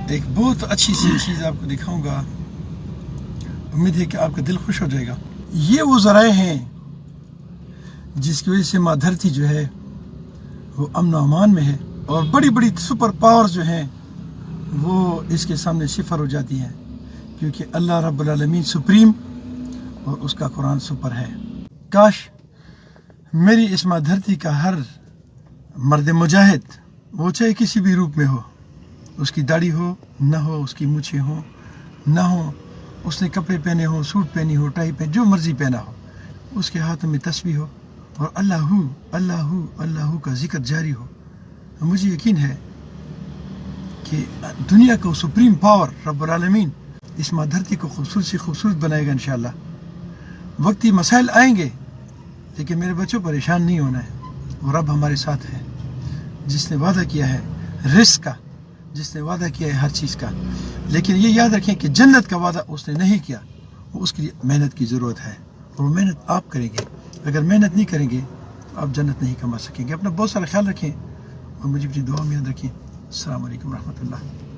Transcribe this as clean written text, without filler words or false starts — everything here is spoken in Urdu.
ایک بہت اچھی سی چیز آپ کو دکھاؤں گا، امید ہے کہ آپ کا دل خوش ہو جائے گا۔ یہ وہ ذرائع ہیں جس کی وجہ سے ماں دھرتی جو ہے وہ امن و امان میں ہے، اور بڑی بڑی سپر پاور جو ہیں وہ اس کے سامنے صفر ہو جاتی ہیں، کیونکہ اللہ رب العالمین سپریم اور اس کا قرآن سپر ہے۔ کاش میری اس ماں دھرتی کا ہر مرد مجاہد، وہ چاہے کسی بھی روپ میں ہو، اس کی داڑھی ہو نہ ہو، اس کی مونچھیں ہو نہ ہو، اس نے کپڑے پہنے ہو، سوٹ پہنی ہو، ٹائی پہن، جو مرضی پہنا ہو، اس کے ہاتھ میں تسبیح ہو اور اللہ اللہ اللہ کا ذکر جاری ہو۔ مجھے یقین ہے کہ دنیا کو سپریم پاور رب العالمین اس ماں دھرتی کو خوبصورت سے خوبصورت بنائے گا انشاءاللہ۔ وقتی مسائل آئیں گے، لیکن میرے بچوں پریشان نہیں ہونا ہے، وہ رب ہمارے ساتھ ہے جس نے وعدہ کیا ہے رزق کا، جس نے وعدہ کیا ہے ہر چیز کا۔ لیکن یہ یاد رکھیں کہ جنت کا وعدہ اس نے نہیں کیا، اس کے لیے محنت کی ضرورت ہے، اور وہ محنت آپ کریں گے۔ اگر محنت نہیں کریں گے تو آپ جنت نہیں کما سکیں گے۔ اپنا بہت سارا خیال رکھیں اور مجھے اپنی دعا میں یاد رکھیں۔ السلام علیکم ورحمۃ اللہ۔